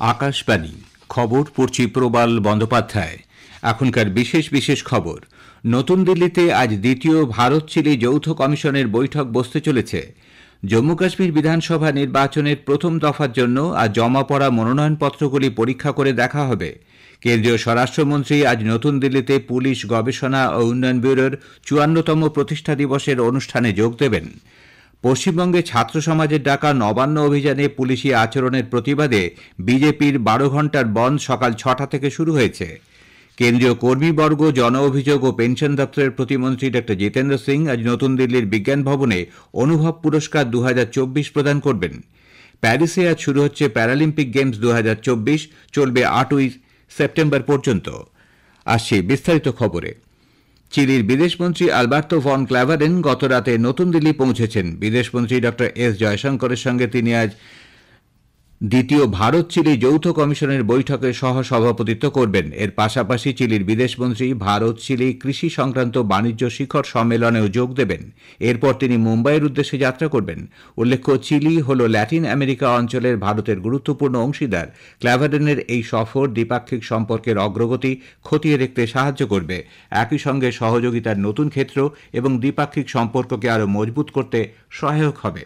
আকাশবাণী খবর পড়ছি প্রবাল বন্দ্যোপাধ্যায়। এখনকার বিশেষ বিশেষ খবর। নতুন দিল্লিতে আজ দ্বিতীয় ভারত চিলি যৌথ কমিশনের বৈঠক বসতে চলেছে। জম্মু কাশ্মীর বিধানসভা নির্বাচনের প্রথম দফার জন্য আজ জমা পড়া মনোনয়নপত্রগুলি পরীক্ষা করে দেখা হবে। কেন্দ্রীয় স্বরাষ্ট্রমন্ত্রী আজ নতুন দিল্লিতে পুলিশ গবেষণা ও উন্নয়ন ব্যুরোর 54তম প্রতিষ্ঠা দিবসের অনুষ্ঠানে যোগ দেবেন। পশ্চিমবঙ্গে ছাত্র সমাজের ডাকা নবান্ন অভিযানে পুলিশি আচরণের প্রতিবাদে বিজেপির 12 ঘণ্টার বন্ধ সকাল 6টা থেকে শুরু হয়েছে। কেন্দ্রীয় কর্মীবর্গ, জন অভিযোগ ও পেনশন দপ্তরের প্রতিমন্ত্রী ড জিতেন্দ্র সিং আজ নতুন দিল্লির বিজ্ঞান ভবনে অনুভব পুরস্কার 2024 প্রদান করবেন। প্যারিসে আজ শুরু হচ্ছে প্যারালিম্পিক গেমস 2024, চলবে 8ই সেপ্টেম্বর পর্যন্ত। আসছে বিস্তারিত খবরে। চিলির বিদেশমন্ত্রী আলবার্তো ভন ক্লাভারেন গতরাতে নতুন দিল্লি পৌঁছেছেন। বিদেশমন্ত্রী ড এস জয়শঙ্করের সঙ্গে তিনি আজ দ্বিতীয় ভারত চিলি যৌথ কমিশনের বৈঠকে সহ সভাপতিত্ব করবেন। এর পাশাপাশি চিলির বিদেশমন্ত্রী ভারত চিলি কৃষি সংক্রান্ত বাণিজ্য শিখর সম্মেলনেও যোগ দেবেন। এরপর তিনি মুম্বাইয়ের উদ্দেশ্যে যাত্রা করবেন। উল্লেখ্য, চিলি হল ল্যাটিন আমেরিকা অঞ্চলের ভারতের গুরুত্বপূর্ণ অংশীদার। ক্লাভারেনের এই সফর দ্বিপাক্ষিক সম্পর্কের অগ্রগতি খতিয়ে দেখতে সাহায্য করবে। একই সঙ্গে সহযোগিতার নতুন ক্ষেত্র এবং দ্বিপাক্ষিক সম্পর্ককে আরও মজবুত করতে সহায়ক হবে।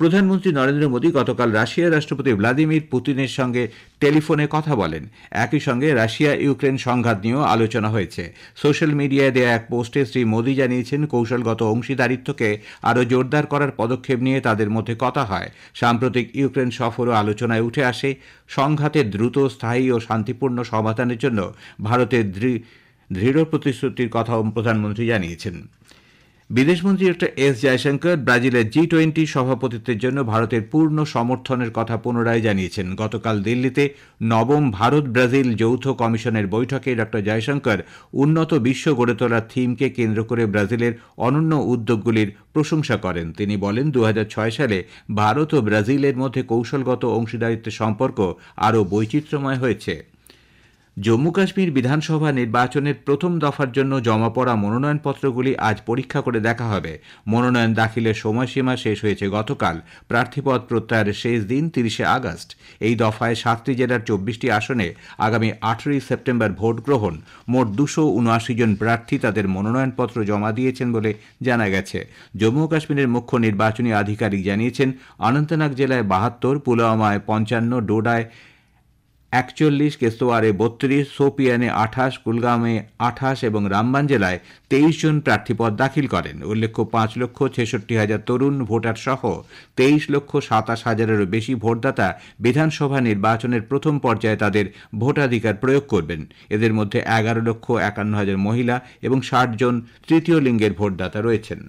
প্রধানমন্ত্রী নরেন্দ্র মোদী গতকাল রাশিয়ার রাষ্ট্রপতি ভ্লাদিমির পুতিনের সঙ্গে টেলিফোনে কথা বলেন। একই সঙ্গে রাশিয়া ইউক্রেন সংঘাত নিয়েও আলোচনা হয়েছে। সোশ্যাল মিডিয়ায় দেয়া এক পোস্টে শ্রী মোদী জানিয়েছেন, কৌশলগত অংশীদারিত্বকে আরও জোরদার করার পদক্ষেপ নিয়ে তাদের মধ্যে কথা হয়। সাম্প্রতিক ইউক্রেন সফরও আলোচনায় উঠে আসে। সংঘাতের দ্রুত, স্থায়ী ও শান্তিপূর্ণ সমাধানের জন্য ভারতের দৃঢ় প্রতিশ্রুতির কথাও প্রধানমন্ত্রী জানিয়েছেন। বিদেশমন্ত্রী ড এস জয়শঙ্কর ব্রাজিলের G20 সভাপতিত্বের জন্য ভারতের পূর্ণ সমর্থনের কথা পুনরায় জানিয়েছেন। গতকাল দিল্লিতে নবম ভারত ব্রাজিল যৌথ কমিশনের বৈঠকে ড জয়শঙ্কর উন্নত বিশ্ব গড়ে তোলার থিমকে কেন্দ্র করে ব্রাজিলের অনন্য উদ্যোগগুলির প্রশংসা করেন। তিনি বলেন, 2006 সালে ভারত ও ব্রাজিলের মধ্যে কৌশলগত অংশীদারিত্বের সম্পর্ক আরও বৈচিত্র্যময় হয়েছে। জম্মু কাশ্মীর বিধানসভা নির্বাচনের প্রথম দফার জন্য জমা পড়া মনোনয়নপত্রগুলি আজ পরীক্ষা করে দেখা হবে। মনোনয়ন দাখিলের সময়সীমা শেষ হয়েছে গতকাল। প্রার্থীপদ প্রত্যাহারের শেষ দিন 30শে আগস্ট। এই দফায় 7টি জেলার 24টি আসনে আগামী 18ই সেপ্টেম্বর ভোট গ্রহণ। মোট 279 জন প্রার্থী তাদের মনোনয়নপত্র জমা দিয়েছেন বলে জানা গেছে। জম্মু কাশ্মীরের মুখ্য নির্বাচনী আধিকারিক জানিয়েছেন, অনন্তনাগ জেলায় 72, পুলওয়ামায় 55, ডোডায় 41, কেস্তোয়ারে 32, সোপিয়ানে 28, কুলগামে 28 এবং রামবান জেলায় 23 জন প্রার্থীপদ দাখিল করেন। উল্লেখ্য, 5,66,000 তরুণ ভোটার সহ 23,27,000-এরও বেশি ভোটদাতা বিধানসভা নির্বাচনের প্রথম পর্যায়ে তাদের ভোটাধিকার প্রয়োগ করবেন। এদের মধ্যে 11,51,000 মহিলা এবং 60 জন তৃতীয় লিঙ্গের ভোটদাতা রয়েছেন।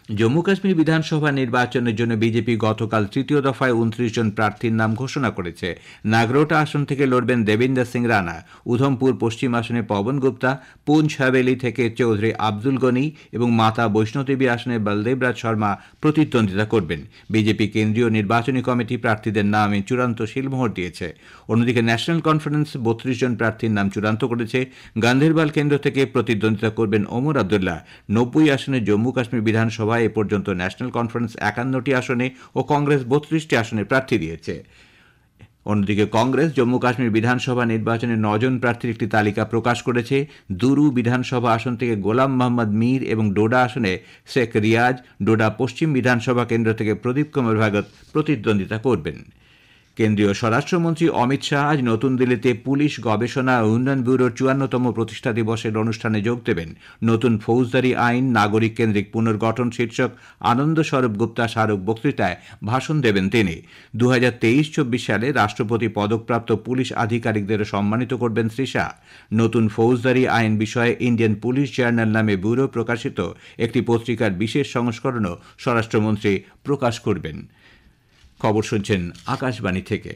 জম্মু কাশ্মীর বিধানসভা নির্বাচনের জন্য বিজেপি গতকাল তৃতীয় দফায় 29 জন প্রার্থীর নাম ঘোষণা করেছে। নাগরোটা আসন থেকে লড়বেন দেবিন্দর সিং রানা, উধমপুর পশ্চিম আসনে পবন গুপ্তা, পুঞ্চ হাভেলি থেকে চৌধুরী আব্দুল গনি এবং মাতা বৈষ্ণোদেবী আসনে বলদেবরাজ শর্মা প্রতিদ্বন্দ্বিতা করবেন। বিজেপি কেন্দ্রীয় নির্বাচনী কমিটি প্রার্থীদের নামে চূড়ান্ত সিলমোহর দিয়েছে। অন্যদিকে ন্যাশনাল কনফারেন্স 32 জন প্রার্থীর নাম চূড়ান্ত করেছে। গান্ধেরবাল কেন্দ্র থেকে প্রতিদ্বন্দ্বিতা করবেন ওমর আবদুল্লাহ। 90 আসনে জম্মু কাশ্মীর বিধানসভায় এ পর্যন্ত ন্যাশনাল কনফারেন্স 51টি আসনে ও কংগ্রেস 32টি আসনে প্রার্থী দিয়েছে। অন্যদিকে কংগ্রেস জম্মু কাশ্মীর বিধানসভা নির্বাচনে 9 জন প্রার্থীর একটি তালিকা প্রকাশ করেছে। দুরু বিধানসভা আসন থেকে গোলাম মোহাম্মদ মীর এবং ডোডা আসনে শেখ রিয়াজ, ডোডা পশ্চিম বিধানসভা কেন্দ্র থেকে প্রদীপ কুমার ভাগত প্রতিদ্বন্দ্বিতা করবেন। কেন্দ্রীয় স্বরাষ্ট্রমন্ত্রী অমিত শাহ আজ নতুন দিল্লিতে পুলিশ গবেষণা ও উন্নয়ন ব্যুরোর 54তম প্রতিষ্ঠা দিবসের অনুষ্ঠানে যোগ দেবেন। নতুন ফৌজদারি আইন, নাগরিক কেন্দ্রিক পুনর্গঠন শীর্ষক আনন্দ স্বরূপ গুপ্তা স্মারক বক্তৃতায় ভাষণ দেবেন তিনি। 2023-24 সালে রাষ্ট্রপতি পদকপ্রাপ্ত পুলিশ আধিকারিকদেরও সম্মানিত করবেন শ্রী শাহ। নতুন ফৌজদারি আইন বিষয়ে ইন্ডিয়ান পুলিশ জার্নাল নামে ব্যুরো প্রকাশিত একটি পত্রিকার বিশেষ সংস্করণও স্বরাষ্ট্রমন্ত্রী প্রকাশ করবেন। খবর শুনছেন আকাশবাণী থেকে।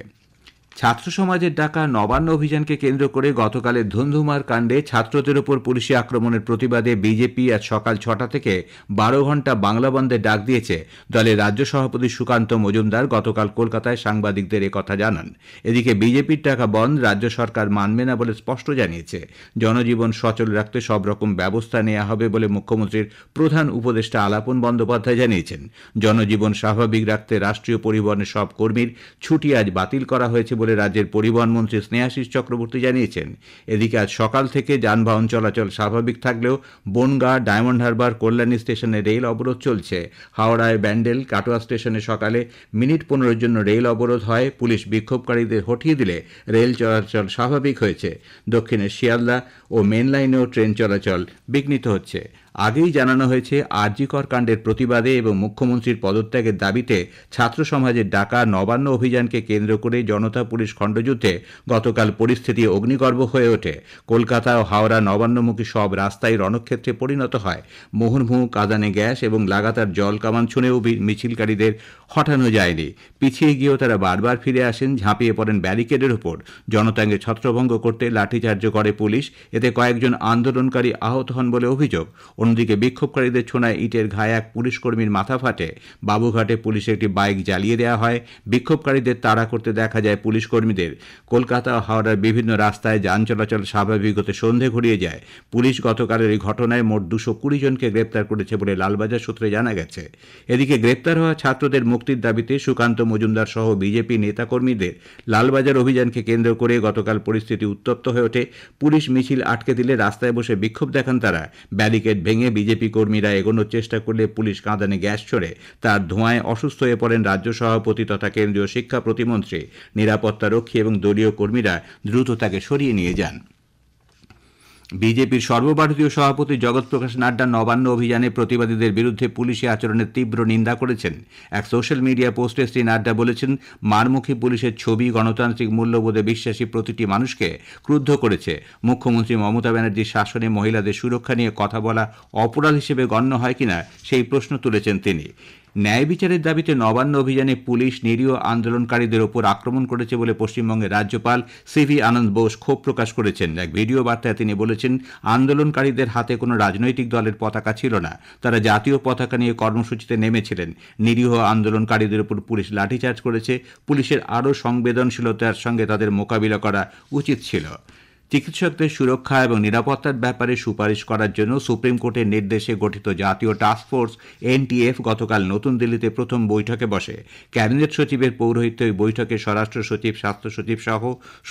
ছাত্র সমাজের ডাকা নবান্ন অভিযানকে কেন্দ্র করে গতকালের ধুন্ধুমার কাণ্ডে ছাত্রদের ওপর পুলিশি আক্রমণের প্রতিবাদে বিজেপি আজ সকাল ৬টা থেকে ১২ ঘণ্টা বাংলা বন্ধের ডাক দিয়েছে। দলের রাজ্য সভাপতি সুকান্ত মজুমদার গতকাল কলকাতায় সাংবাদিকদের একথা জানান। এদিকে বিজেপির ডাকা বন্ধ রাজ্য সরকার মানবে না বলে স্পষ্ট জানিয়েছে। জনজীবন সচল রাখতে সব রকম ব্যবস্থা নেওয়া হবে বলে মুখ্যমন্ত্রীর প্রধান উপদেষ্টা আলাপন বন্দ্যোপাধ্যায় জানিয়েছেন। জনজীবন স্বাভাবিক রাখতে রাষ্ট্রীয় পরিবহনের সব কর্মীর ছুটি আজ বাতিল করা হয়েছে বলে রাজ্যের পরিবহন মন্ত্রী স্নেহাশিস চক্রবর্তী জানিয়েছেন। এদিকে আজ সকাল থেকে যানবাহন চলাচল স্বাভাবিক থাকলেও বনগাঁ, ডায়মন্ড হারবার, কল্যাণী স্টেশনে রেল অবরোধ চলছে। হাওড়ায় ব্যান্ডেল, কাটোয়া স্টেশনে সকালে মিনিট 15-এর জন্য রেল অবরোধ হয়। পুলিশ বিক্ষোভকারীদের হটিয়ে দিলে রেল চলাচল স্বাভাবিক হয়েছে। দক্ষিণের শিয়ালদা ও মেন লাইনেও ট্রেন চলাচল বিঘ্নিত হচ্ছে। আগেই জানানো হয়েছে আরজি কর কাণ্ডের প্রতিবাদে এবং মুখ্যমন্ত্রীর পদত্যাগের দাবিতে ছাত্র সমাজের ডাকা নবান্ন অভিযানকে কেন্দ্র করে জনতা পুলিশ খণ্ডযুদ্ধে গতকাল পরিস্থিতি অগ্নিগর্ভ হয়ে ওঠে। কলকাতা ও হাওড়া নবান্নমুখী সব রাস্তাই রণক্ষেত্রে পরিণত হয়। মুহুর্মুহু কাঁদানে গ্যাস এবং লাগাতার জল কামান ছুঁড়েও মিছিলকারীদের হটানো যায়নি। পিছিয়ে গিয়েও তারা বারবার ফিরে আসেন, ঝাঁপিয়ে পড়েন ব্যারিকেডের উপর। জনতাকে ছত্রভঙ্গ করতে লাঠিচার্জ করে পুলিশ। এতে কয়েকজন আন্দোলনকারী আহত হন বলে অভিযোগ। অন্যদিকে বিক্ষোভকারীদের ছোড়ায় ইটের ঘায়ে এক পুলিশ কর্মীর মাথা ফাটে। বাবুঘাটে পুলিশের একটি বাইক জ্বালিয়ে দেওয়া হয়। বিক্ষোভকারীদের তাড়া করতে দেখা যায় পুলিশ কর্মীদের। কলকাতা ও হাওড়ার বিভিন্ন রাস্তায় যান চলাচল স্বাভাবিক হতে সন্ধে ঘুরিয়ে যায়। পুলিশ গতকালের এই ঘটনায় মোট 220 জনকে গ্রেপ্তার করেছে বলে লালবাজার সূত্রে জানা গেছে। এদিকে গ্রেপ্তার হওয়া ছাত্রদের মুক্তির দাবিতে সুকান্ত মজুমদার সহ বিজেপি নেতাকর্মীদের লালবাজার অভিযানকে কেন্দ্র করে গতকাল পরিস্থিতি উত্তপ্ত হয়ে ওঠে। পুলিশ মিছিল আটকে দিলে রাস্তায় বসে বিক্ষোভ দেখান তারা। ব্যারিকেড ভেঙে বিজেপি কর্মীরা এগোনোর চেষ্টা করলে পুলিশ কাঁদানে গ্যাস ছোড়ে। তার ধোঁয়ায় অসুস্থ হয়ে পড়েন রাজ্য সভাপতি তথা কেন্দ্রীয় শিক্ষা প্রতিমন্ত্রী। নিরাপত্তা রক্ষী এবং দলীয় কর্মীরা দ্রুত তাকে সরিয়ে নিয়ে যান। বিজেপির সর্বভারতীয় সভাপতি জগৎ প্রকাশ নাড্ডা নবান্ন অভিযানে প্রতিবাদীদের বিরুদ্ধে পুলিশি আচরণের তীব্র নিন্দা করেছেন। এক সোশ্যাল মিডিয়া পোস্টে শ্রী নাড্ডা বলেছেন, মারমুখী পুলিশের ছবি গণতান্ত্রিক মূল্যবোধে বিশ্বাসী প্রতিটি মানুষকে ক্রুদ্ধ করেছে। মুখ্যমন্ত্রী মমতা ব্যানার্জির শাসনে মহিলাদের সুরক্ষা নিয়ে কথা বলা অপরাধ হিসেবে গণ্য হয় কিনা সেই প্রশ্ন তুলেছেন তিনি। ন্যায় বিচারের দাবিতে নবান্ন অভিযানে পুলিশ নিরীহ আন্দোলনকারীদের ওপর আক্রমণ করেছে বলে পশ্চিমবঙ্গের রাজ্যপাল সিভি আনন্দ বোস ক্ষোভ প্রকাশ করেছেন। এক ভিডিও বার্তায় তিনি বলেছেন, আন্দোলনকারীদের হাতে কোনো রাজনৈতিক দলের পতাকা ছিল না। তারা জাতীয় পতাকা নিয়ে কর্মসূচিতে নেমেছিলেন। নিরীহ আন্দোলনকারীদের উপর পুলিশ লাঠিচার্জ করেছে। পুলিশের আরও সংবেদনশীলতার সঙ্গে তাদের মোকাবিলা করা উচিত ছিল। চিকিৎসকদের সুরক্ষা এবং নিরাপত্তার ব্যাপারে সুপারিশ করার জন্য সুপ্রিম কোর্টের নির্দেশে গঠিত জাতীয় টাস্কফোর্স এনটিএফ গতকাল নতুন দিল্লিতে প্রথম বৈঠকে বসে। ক্যাবিনেট সচিবের পৌরোহিত্যে ওই বৈঠকে স্বরাষ্ট্র সচিব, স্বাস্থ্য সচিব সহ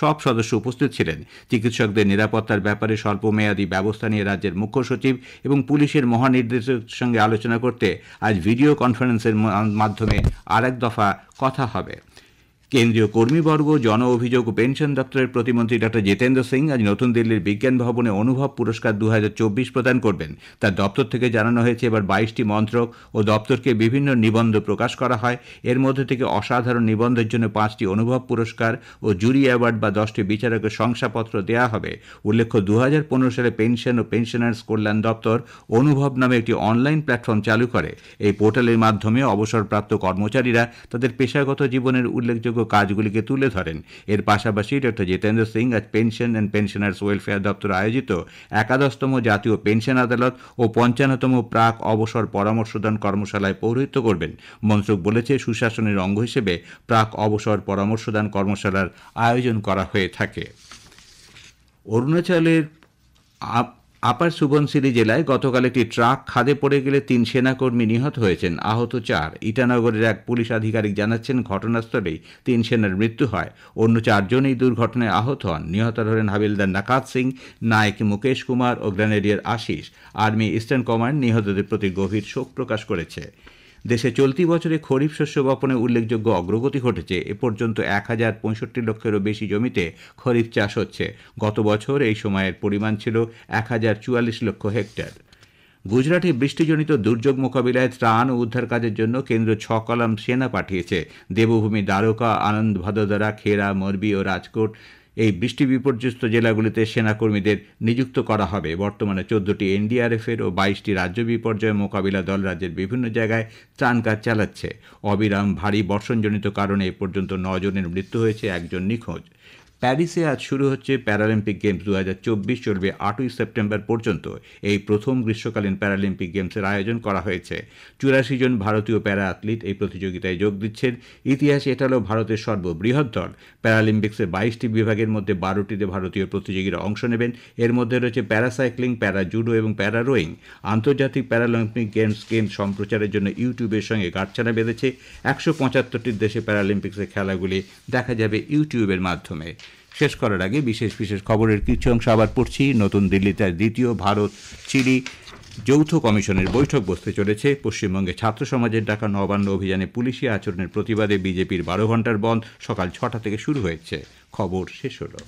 সব সদস্য উপস্থিত ছিলেন। চিকিৎসকদের নিরাপত্তার ব্যাপারে স্বল্পমেয়াদী ব্যবস্থা নিয়ে রাজ্যের মুখ্য সচিব এবং পুলিশের মহানির্দেশকের সঙ্গে আলোচনা করতে আজ ভিডিও কনফারেন্সের মাধ্যমে আরেক দফা কথা হবে। কেন্দ্রীয় কর্মীবর্গ, জন অভিযোগ ও পেনশন দপ্তরের প্রতিমন্ত্রী ডক্টর জিতেন্দ্র সিং আজ নতুন দিল্লির বিজ্ঞান ভবনে অনুভব পুরস্কার 2024 প্রদান করবেন। তার দপ্তর থেকে জানানো হয়েছে, এবার 22টি মন্ত্রক ও দপ্তরকে বিভিন্ন নিবন্ধ প্রকাশ করা হয়। এর মধ্যে থেকে অসাধারণ নিবন্ধের জন্য 5টি অনুভব পুরস্কার ও জুরি অ্যাওয়ার্ড বা 10টি বিচারকের শংসাপত্র দেওয়া হবে। উল্লেখ্য, 2015 সালে পেনশন ও পেনশনার্স কল্যাণ দপ্তর অনুভব নামে একটি অনলাইন প্ল্যাটফর্ম চালু করে। এই পোর্টালের মাধ্যমে অবসরপ্রাপ্ত কর্মচারীরা তাদের পেশাগত জীবনের উল্লেখযোগ্য কাজগুলিকে তুলে ধরেন। এর পাশাপাশি ডক্টর জিতেন্দ্র সিং আজ পেনশন অ্যান্ড পেনশনার্স ওয়েলফেয়ার দপ্তর আয়োজিত 11তম জাতীয় পেনশন আদালত ও 55তম প্রাক অবসর পরামর্শদান কর্মশালায় পৌরোহিত্য করবেন। মন্ত্রক বলেছে, সুশাসনের অঙ্গ হিসেবে প্রাক অবসর পরামর্শদান কর্মশালার আয়োজন করা হয়ে থাকে। অরুণাচলের আপার সুবনসিরি জেলায় গতকাল একটি ট্রাক খাদে পড়ে গেলে 3 সেনাকর্মী নিহত হয়েছেন, আহত 4। ইটানগরের এক পুলিশ আধিকারিক জানাচ্ছেন, ঘটনাস্থলেই 3 সেনার মৃত্যু হয়। অন্য 4 জন এই দুর্ঘটনায় আহত হন। নিহতরা হলেন হাবিলদার নাকাত সিং, নায়ক মুকেশ কুমার ও grenadier Ashish. Army eastern command নিহতদের প্রতি গভীর শোক প্রকাশ করেছে। দেশে চলতি বছরে খরিফ শস্য বপনে উল্লেখযোগ্য অগ্রগতি ঘটেছে। এ পর্যন্ত 1065 লক্ষেরও বেশি জমিতে খরিফ চাষ হচ্ছে। গত বছর এই সময়ের পরিমাণ ছিল 1044 লক্ষ হেক্টর। গুজরাটে বৃষ্টিজনিত দুর্যোগ মোকাবিলায় ত্রাণ ও উদ্ধার কাজের জন্য কেন্দ্র 6 কলাম সেনা পাঠিয়েছে। দেবভূমি দ্বারকা, আনন্দ, ভাদোদরা, খেরা, মোরবি ও রাজকোট এই বৃষ্টি বিপর্যস্ত জেলাগুলিতে সেনাকর্মীদের নিযুক্ত করা হবে। বর্তমানে 14টি এনডিআরএফের ও 22টি রাজ্য বিপর্যয় মোকাবিলা দল রাজ্যের বিভিন্ন জায়গায় ত্রাণ কাজ চালাচ্ছে। অবিরাম ভারী বর্ষণজনিত কারণে এ পর্যন্ত 9 জনের মৃত্যু হয়েছে, 1 জন নিখোঁজ। প্যারিসে আজ শুরু হচ্ছে প্যারালিম্পিক গেমস 2024, চলবে 8ই সেপ্টেম্বর পর্যন্ত। এই প্রথম গ্রীষ্মকালীন প্যারালিম্পিক গেমসের আয়োজন করা হয়েছে। 84 জন ভারতীয় প্যারা অ্যাথলিট এই প্রতিযোগিতায় যোগ দিচ্ছেন। ইতিহাসে এটা হল ভারতের সর্ববৃহৎ দল। প্যারালিম্পিক্সে 22টি বিভাগের মধ্যে 12টিতে ভারতীয় প্রতিযোগীরা অংশ নেবেন। এর মধ্যে রয়েছে প্যারাসাইক্লিং, প্যারা জুডো এবং প্যারা রোয়িং। আন্তর্জাতিক প্যারালিম্পিক গেমস সম্প্রচারের জন্য ইউটিউবের সঙ্গে গাঁটছড়া বেঁধেছে। 175টি দেশে প্যারালিম্পিক্সের খেলাগুলি দেখা যাবে ইউটিউবের মাধ্যমে। শেষ করার আগে বিশেষ বিশেষ খবরের কিছু অংশ আবার পড়ছি। নতুন দিল্লিতে দ্বিতীয় ভারত চিলি যৌথ কমিশনের বৈঠক বসতে চলেছে। পশ্চিমবঙ্গে ছাত্র সমাজের ডাকা নবান্ন অভিযানে পুলিশি আচরণের প্রতিবাদে বিজেপির 12 ঘণ্টার বন্ধ সকাল 6টা থেকে শুরু হয়েছে। খবর শেষ হলো।